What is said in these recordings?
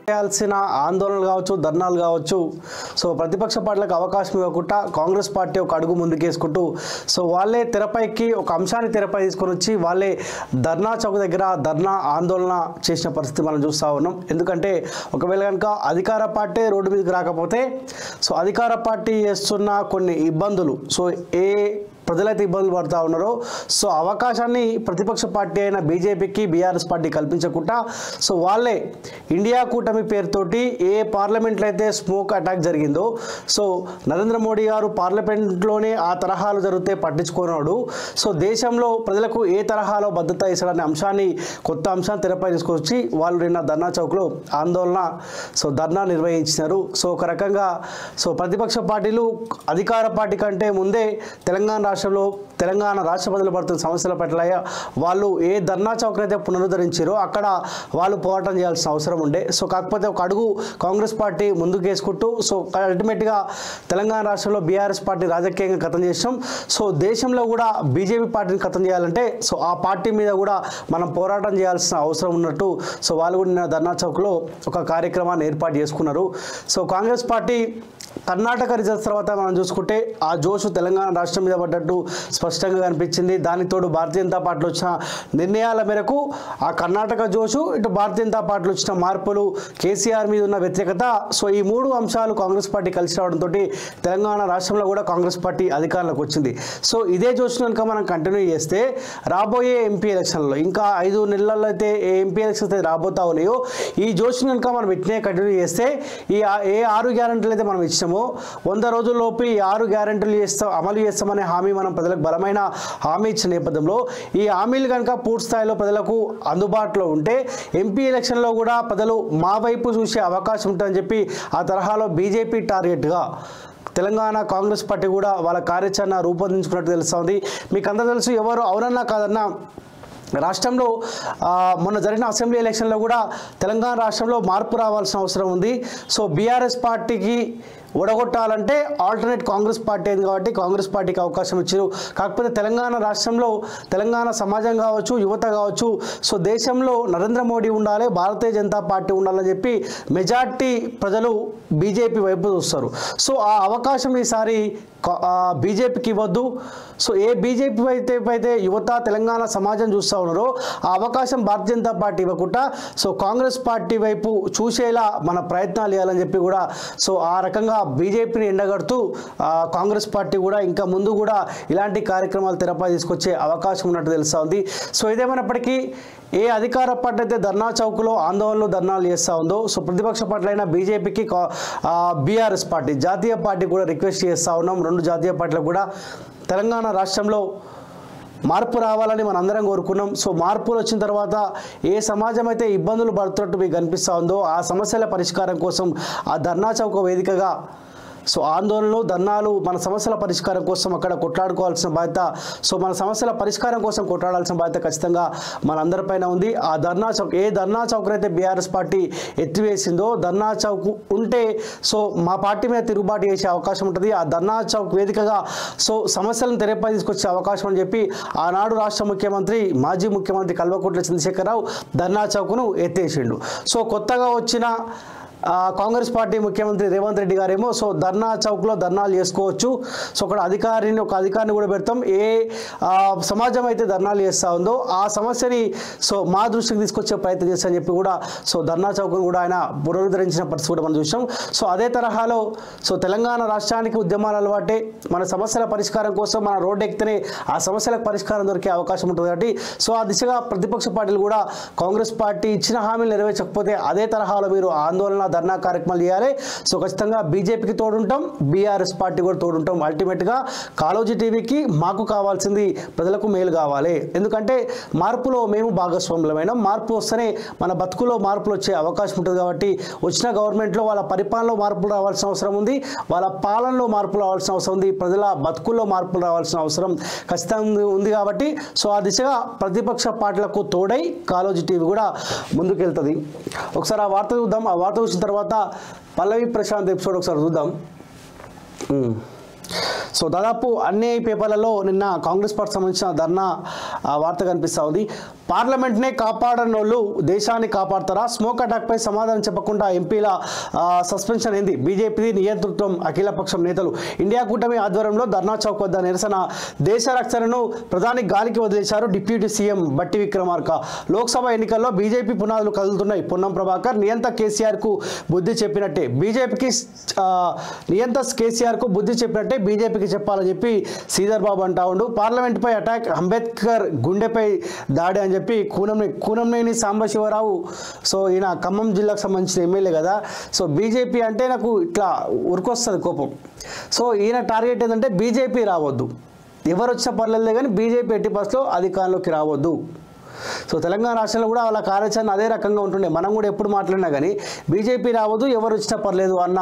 చేయాల్సిన ఆందోళనలు కావచ్చు, ధర్నాలు కావచ్చు, సో ప్రతిపక్ష పార్టీలకు అవకాశం ఇవ్వకుండా కాంగ్రెస్ పార్టీ ఒక అడుగు ముందుకేసుకుంటూ సో వాళ్ళే తెరపైకి ఒక అంశాన్ని తెరపై తీసుకొని వచ్చి వాళ్ళే ధర్నా చౌక్ దగ్గర ధర్నా ఆందోళన చేసిన పరిస్థితి మనం చూస్తూ ఉన్నాం. ఎందుకంటే ఒకవేళ కనుక అధికార పార్టీ రోడ్డు మీదకి రాకపోతే సో అధికార పార్టీ చేస్తున్న కొన్ని ఇబ్బందులు సో ఏ ప్రజలైతే ఇబ్బందులు పడుతూ ఉన్నారో సో అవకాశాన్ని ప్రతిపక్ష పార్టీ అయిన బీజేపీకి బీఆర్ఎస్ పార్టీ కల్పించకుండా సో వాళ్ళే ఇండియా కూటమి పేరుతోటి ఏ పార్లమెంట్లో అయితే స్మోక్ అటాక్ జరిగిందో సో నరేంద్ర మోడీ గారు పార్లమెంట్లోనే ఆ తరహాలు జరిగితే పట్టించుకున్నాడు. సో దేశంలో ప్రజలకు ఏ తరహాలో భద్రత ఇస్తాడనే అంశాన్ని కొత్త అంశాన్ని తెరపై తీసుకొచ్చి వాళ్ళు నిన్న ధర్నా చౌక్లో ఆందోళన సో ధర్నా నిర్వహించినారు. సో ఒక రకంగా సో ప్రతిపక్ష పార్టీలు అధికార పార్టీ కంటే ముందే తెలంగాణ రాష్ట్ర ప్రజలు పడుతున్న సమస్యల పట్ల వాళ్ళు ఏ ధర్నా చౌక్ అయితే పునరుద్ధరించారో అక్కడ వాళ్ళు పోరాటం చేయాల్సిన అవసరం ఉండే. సో కాకపోతే ఒక అడుగు కాంగ్రెస్ పార్టీ ముందుకేసుకుంటూ సో అల్టిమేట్గా తెలంగాణ రాష్ట్రంలో బీఆర్ఎస్ పార్టీ రాజకీయంగా ఖతం చేసాం. సో దేశంలో కూడా బీజేపీ పార్టీని ఖతం చేయాలంటే సో ఆ పార్టీ మీద కూడా మనం పోరాటం చేయాల్సిన అవసరం ఉన్నట్టు సో వాళ్ళు కూడా నిన్న ధర్నా చౌక్లో ఒక కార్యక్రమాన్ని ఏర్పాటు చేసుకున్నారు. So Congress party Karnataka results తర్వాత మనం చూసుకుంటే ఆ జోషు తెలంగాణ రాష్ట్రం మీద పడ్డట్టు స్పష్టంగా కనిపించింది. దానికి తోడు భారతీయ జనతా పార్టీలో వచ్చిన నిర్ణయాల మేరకు ఆ కర్ణాటక జోషు, ఇటు భారతీయ జనతా పార్టీలో వచ్చిన మార్పులు, కేసీఆర్ మీద ఉన్న వ్యతిరేకత, సో ఈ మూడు అంశాలు కాంగ్రెస్ పార్టీ కలిసి రావడంతో తెలంగాణ రాష్ట్రంలో కూడా కాంగ్రెస్ పార్టీ అధికారంలోకి వచ్చింది. సో ఇదే జోషు కనుక మనం కంటిన్యూ చేస్తే రాబోయే ఎంపీ ఎలక్షన్లో ఇంకా 5 నెలల్లో అయితే ఏ ఎంపీ ఎలక్షన్స్ అయితే రాబోతా ఉన్నాయో ఈ జోషు కనుక మనం ఇట్నే కంటిన్యూ చేస్తే ఏ 6 గ్యారెంటీలు అయితే మనం ఇచ్చామో 100 రోజుల్లోపు ఈ 6 గ్యారెంటీలు అమలు చేస్తామనే హామీ మనం ప్రజలకు బలమైన హామీ ఇచ్చిన నేపథ్యంలో ఈ హామీలు కనుక పూర్తి స్థాయిలో ప్రజలకు అందుబాటులో ఉంటే ఎంపీ ఎలక్షన్లో కూడా ప్రజలు మా వైపు చూసే అవకాశం ఉంటుందని చెప్పి ఆ తరహాలో బీజేపీ టార్గెట్గా తెలంగాణ కాంగ్రెస్ పార్టీ కూడా వాళ్ళ కార్యాచరణ రూపొందించుకున్నట్టు తెలుస్తుంది. మీకు అందరూ తెలుసు, ఎవరు అవునన్నా కాదన్నా రాష్ట్రంలో మొన్న జరిగిన అసెంబ్లీ ఎలక్షన్లో కూడా తెలంగాణ రాష్ట్రంలో మార్పు రావాల్సిన అవసరం ఉంది. సో బీఆర్ఎస్ పార్టీకి ఓడగొట్టాలంటే ఆల్టర్నేట్ కాంగ్రెస్ పార్టీ అయింది కాబట్టి కాంగ్రెస్ పార్టీకి అవకాశం ఇచ్చారు. కాకపోతే తెలంగాణ రాష్ట్రంలో తెలంగాణ సమాజం కావచ్చు, యువత కావచ్చు, సో దేశంలో నరేంద్ర మోడీ ఉండాలి, భారతీయ జనతా పార్టీ ఉండాలని చెప్పి మెజార్టీ ప్రజలు బీజేపీ వైపు చూస్తారు. సో ఆ అవకాశం ఈసారి బీజేపీకి ఇవ్వద్దు. సో ఏ బీజేపీ అయితే యువత తెలంగాణ సమాజం చూస్తూ ఉన్నారో ఆ అవకాశం భారతీయ జనతా పార్టీ ఇవ్వకుండా సో కాంగ్రెస్ పార్టీ వైపు చూసేలా మన ప్రయత్నాలు చేయాలని చెప్పి కూడా సో ఆ రకంగా బీజేపీని ఎండగడుతూ కాంగ్రెస్ పార్టీ కూడా ఇంకా ముందు కూడా ఇలాంటి కార్యక్రమాలు తెరపై తీసుకొచ్చే అవకాశం ఉన్నట్టు తెలుస్తూ ఉంది. సో ఇదేమైనప్పటికీ ఏ అధికార పార్టీ అయితే ధర్నా చౌక్లో ఆందోళనలు ధర్నాలు చేస్తూ ఉందో సో ప్రతిపక్ష పార్టీలైన బీజేపీకి బీఆర్ఎస్ పార్టీ జాతీయ పార్టీ కూడా రిక్వెస్ట్ చేస్తూ ఉన్నాం. 2 జాతీయ పార్టీలకు కూడా తెలంగాణ రాష్ట్రంలో మార్పు రావాలని మనందరం కోరుకున్నాం. సో మార్పులు వచ్చిన తర్వాత ఏ సమాజం అయితే ఇబ్బందులు పడుతున్నట్టు మీకు కనిపిస్తూ ఉందో ఆ సమస్యల పరిష్కారం కోసం ఆ ధర్నా చౌక వేదికగా సో ఆందోళనలు ధర్నాలు మన సమస్యల పరిష్కారం కోసం అక్కడ కొట్లాడుకోవాల్సిన బాధ్యత, సో మన సమస్యల పరిష్కారం కోసం కొట్లాడాల్సిన బాధ్యత ఖచ్చితంగా మనందరిపైన ఉంది. ఆ ధర్నా చౌక్ ఏ ధర్నా చౌక్నైతే బీఆర్ఎస్ పార్టీ ఎత్తివేసిందో ధర్నా చౌక్ ఉంటే సో మా పార్టీ మీద తిరుగుబాటు చేసే అవకాశం ఉంటుంది. ఆ ధర్నా చౌక్ వేదికగా సో సమస్యలను తెరపై తీసుకొచ్చే అవకాశం అని చెప్పి ఆనాడు రాష్ట్ర ముఖ్యమంత్రి మాజీ ముఖ్యమంత్రి కల్వకుంట్ల చంద్రశేఖరరావు ధర్నా చౌక్ను ఎత్తేసిండు. సో కొత్తగా వచ్చిన కాంగ్రెస్ పార్టీ ముఖ్యమంత్రి రేవంత్ రెడ్డి గారేమో సో ధర్నా చౌక్లో ధర్నాలు చేసుకోవచ్చు, సో అక్కడ ఒక అధికారిని కూడా పెడతాం, ఏ సమాజం అయితే ధర్నాలు చేస్తూ ఉందో ఆ సమస్యని సో మా దృష్టికి తీసుకొచ్చే ప్రయత్నం చేస్తామని చెప్పి కూడా సో ధర్నా చౌక్ను కూడా ఆయన పునరుద్ధరించిన పరిస్థితి కూడా మనం చూసాం. సో అదే తరహాలో సో తెలంగాణ రాష్ట్రానికి ఉద్యమాలు అలవాటే, మన సమస్యల పరిష్కారం కోసం మన రోడ్డు ఎక్కితేనే ఆ సమస్యలకు పరిష్కారం దొరికే అవకాశం ఉంటుంది కాబట్టి సో ఆ దిశగా ప్రతిపక్ష పార్టీలు కూడా కాంగ్రెస్ పార్టీ ఇచ్చిన హామీలు నెరవేర్చకపోతే అదే తరహాలో మీరు ఆందోళన ధర్నా కార్యక్రమాలు చేయాలి. సో ఖచ్చితంగా బీజేపీకి తోడుంటాం, బీఆర్ఎస్ పార్టీ కూడా తోడుంటాం. అల్టిమేట్గా కాళోజీ టీవీకి మాకు కావాల్సింది ప్రజలకు మేలు కావాలి. ఎందుకంటే మార్పులో మేము భాగస్వాములమైన మార్పు వస్తేనే మన బతుకులో మార్పులు వచ్చే అవకాశం ఉంటుంది కాబట్టి వచ్చిన గవర్నమెంట్లో వాళ్ళ పరిపాలనలో మార్పులు రావాల్సిన అవసరం ఉంది, వాళ్ళ పాలనలో మార్పులు రావాల్సిన అవసరం ఉంది, ప్రజల బతుకుల్లో మార్పులు రావాల్సిన అవసరం ఖచ్చితంగా ఉంది కాబట్టి సో ఆ దిశగా ప్రతిపక్ష పార్టీలకు తోడై కాళోజీ టీవీ కూడా ముందుకెళ్తుంది. ఒకసారి ఆ వార్త చూద్దాం. ఆ వార్త చూసిన తర్వాత పల్లవి ప్రశాంత్ ఎపిసోడ్ ఒకసారి చూద్దాం. సో దాదాపు అన్ని పేపర్లలో నిన్న కాంగ్రెస్ పార్టీ సంబంధించిన ధర్నా వార్త కనిపిస్తూ ఉంది. పార్లమెంట్నే కాపాడనోళ్ళు దేశాన్ని కాపాడతారా? స్మోక్ అటాక్పై సమాధానం చెప్పకుండా ఎంపీల సస్పెన్షన్ ఏంది? బీజేపీ నియంతృత్వం అఖిలపక్షం నేతలు ఇండియా కూటమి ఆధ్వర్యంలో ధర్నా చౌక్ వద్ద నిరసన. దేశ రక్షణను ప్రధాని గాలికి వదిలేశారు డిప్యూటీ సీఎం బట్టి విక్రమార్క. లోక్సభ ఎన్నికల్లో బీజేపీ పునాదులు కదులుతున్నాయి. పొన్నం ప్రభాకర్ నియంత కేసీఆర్కు బుద్ధి చెప్పినట్టే బీజేపీకి నియంత కేసీఆర్కు బుద్ధి చెప్పినట్టే బీజేపీకి చెప్పాలని చెప్పి శ్రీధర్ బాబు అంటా ఉండు. పార్లమెంట్పై అటాక్, అంబేద్కర్ గుండెపై దాడి అని చెప్పి కూనంనేని సాంబశివరావు. సో ఈయన ఖమ్మం జిల్లాకు సంబంధించిన ఎమ్మెల్యే కదా. సో బీజేపీ అంటే నాకు ఇట్లా ఉరికొస్తుంది కోపం. సో ఈయన టార్గెట్ ఏంటంటే బీజేపీ రావద్దు, ఎవరు వచ్చినా పర్లేదు కానీ బీజేపీ ఎట్టి పరిస్థితుల్లో అధికారంలోకి రావద్దు. సో తెలంగాణ రాష్ట్రంలో కూడా వాళ్ళ కార్యాచరణ అదే రకంగా ఉంటుండే. మనం కూడా ఎప్పుడు మాట్లాడినా కానీ బీజేపీ రావద్దు, ఎవరు వచ్చినా పర్లేదు అన్న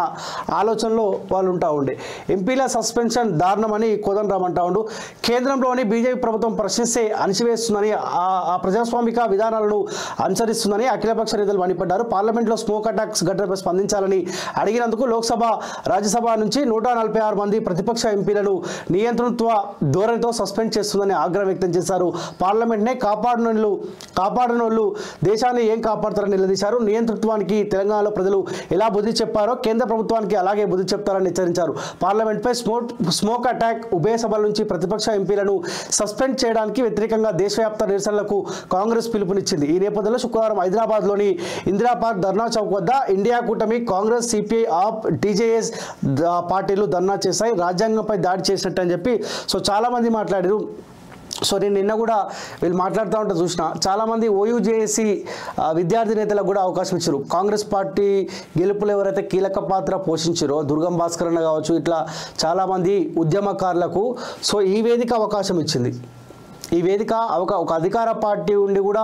ఆలోచనలో వాళ్ళు ఉంటా ఉండే. ఎంపీల సస్పెన్షన్ దారుణమని కోదండరామ్ అంటా ఉండు. కేంద్రంలోని బీజేపీ ప్రభుత్వం ప్రశ్నిస్తే అణిచివేస్తుందని, ఆ ప్రజాస్వామిక విధానాలను అనుసరిస్తుందని అఖిలపక్ష నేతలు మండిపడ్డారు. పార్లమెంట్లో స్మోక్ అటాక్స్ ఘటనపై స్పందించాలని అడిగినందుకు లోక్సభ, రాజ్యసభ నుంచి 146 మంది ప్రతిపక్ష ఎంపీలను నియంతృత్వ ధోరణితో సస్పెండ్ చేస్తుందని ఆగ్రహం వ్యక్తం చేశారు. పార్లమెంట్నే కాపాడనోళ్ళు దేశాన్ని ఏం కాపాడతారని నిలదీశారు. నియంతృత్వానికి తెలంగాణలో ప్రజలు ఎలా బుద్ధి చెప్పారో కేంద్ర ప్రభుత్వానికి అలాగే బుద్ధి చెప్తారని హెచ్చరించారు. పార్లమెంట్పై స్మోక్ అటాక్, ఉభయ సభల నుంచి ప్రతిపక్ష ఎంపీలను సస్పెండ్ చేయడానికి వ్యతిరేకంగా దేశవ్యాప్త నిరసనలకు కాంగ్రెస్ పిలుపునిచ్చింది. ఈ నేపథ్యంలో శుక్రవారం హైదరాబాద్లోని ఇందిరా పార్క్ ధర్నా చౌక్ వద్ద ఇండియా కూటమి, కాంగ్రెస్, సిపిఐ, ఆప్, టీజేఎస్ పార్టీలు ధర్నా చేశాయి. రాజ్యాంగంపై దాడి చేసినట్టు అని చెప్పి సో చాలామంది మాట్లాడారు. సో నేను నిన్న కూడా వీళ్ళు మాట్లాడుతూ ఉంటే చూసిన చాలామంది ఓయూజేఏసీ విద్యార్థి నేతలకు కూడా అవకాశం ఇచ్చారు. కాంగ్రెస్ పార్టీ గెలుపులో ఎవరైతే కీలక పాత్ర పోషించారో దుర్గం భాస్కర్ అన్న కావచ్చు, ఇట్లా చాలామంది ఉద్యమకారులకు సో ఈ వేదిక అవకాశం ఇచ్చింది. ఈ వేదిక ఒక అధికార పార్టీ ఉండి కూడా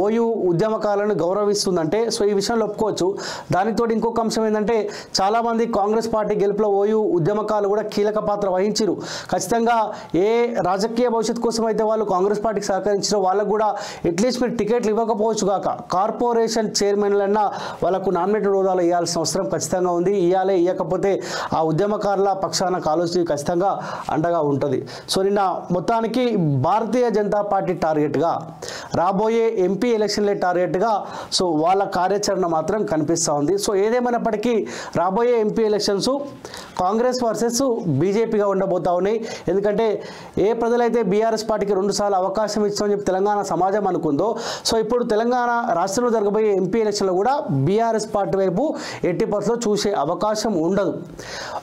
ఓయూ ఉద్యమకారులను గౌరవిస్తుందంటే సో ఈ విషయంలో ఒప్పుకోవచ్చు. దానితో ఇంకొక అంశం ఏంటంటే చాలామంది కాంగ్రెస్ పార్టీ గెలుపులో ఓయూ ఉద్యమకారులు కూడా కీలక పాత్ర వహించారు. ఖచ్చితంగా ఏ రాజకీయ భవిష్యత్తు కోసం అయితే వాళ్ళు కాంగ్రెస్ పార్టీకి సహకరించారో వాళ్ళకు కూడా అట్లీస్ట్ మీరు టికెట్లు ఇవ్వకపోవచ్చు కాక కార్పొరేషన్ చైర్మన్లన్నా వాళ్ళకు నామినేటెడ్ హోదాలు ఇవ్వాల్సిన అవసరం ఖచ్చితంగా ఉంది. ఇవ్వకపోతే ఆ ఉద్యమకారుల పక్షాన ఆలోచన ఖచ్చితంగా అండగా ఉంటుంది. సో నిన్న మొత్తానికి భారతీయ జనతా పార్టీ టార్గెట్గా రాబోయే ఎంపీ ఎలక్షన్లే టార్గెట్గా సో వాళ్ళ కార్యాచరణ మాత్రం కనిపిస్తూ ఉంది. సో ఏదేమైనప్పటికీ రాబోయే ఎంపీ ఎలక్షన్స్ కాంగ్రెస్ వర్సెస్ బీజేపీగా ఉండబోతా ఉన్నాయి. ఎందుకంటే ఏ ప్రజలైతే బీఆర్ఎస్ పార్టీకి 2 సార్లు అవకాశం ఇచ్చామని చెప్పి తెలంగాణ సమాజం అనుకుందో సో ఇప్పుడు తెలంగాణ రాష్ట్రంలో జరగబోయే ఎంపీ ఎలక్షన్లో కూడా బీఆర్ఎస్ పార్టీ వైపు ఎట్టి పరిస్థితుల్లో చూసే అవకాశం ఉండదు.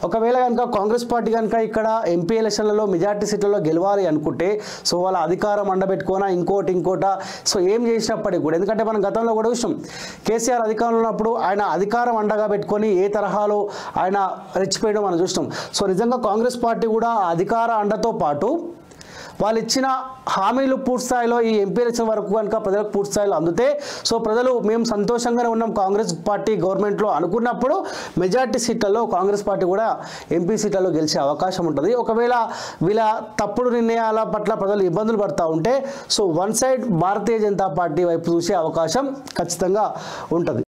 ఒకవేళ కనుక కాంగ్రెస్ పార్టీ కనుక ఇక్కడ ఎంపీ ఎలక్షన్లలో మెజార్టీ సీట్లలో గెలవాలి అనుకుంటే సో వాళ్ళ అధికారం అండబెట్టుకోనా ఇంకోట సో ఏం చేసినప్పటికీ కూడా, ఎందుకంటే మనం గతంలో కూడా చూసాం కేసీఆర్ అధికారంలో ఉన్నప్పుడు ఆయన అధికారం అండగా పెట్టుకొని ఏ తరహాలో ఆయన రెచ్చిపోయడం మనం చూస్తాం. సో నిజంగా కాంగ్రెస్ పార్టీ కూడా అధికార అండతో పాటు వాళ్ళు ఇచ్చిన హామీలు పూర్తిస్థాయిలో ఈ ఎంపీ ఎలక్షన్ వరకు కనుక ప్రజలకు పూర్తిస్థాయిలో అందుతే సో ప్రజలు మేము సంతోషంగానే ఉన్నాం కాంగ్రెస్ పార్టీ గవర్నమెంట్లో అనుకున్నప్పుడు మెజార్టీ సీట్లలో కాంగ్రెస్ పార్టీ కూడా ఎంపీ సీట్లలో గెలిచే అవకాశం ఉంటుంది. ఒకవేళ వీళ్ళ తప్పుడు నిర్ణయాల పట్ల ప్రజలు ఇబ్బందులు పడుతూ ఉంటే so one side Bharatiya Janata party వైపు చూసే అవకాశం ఖచ్చితంగా ఉంటుంది.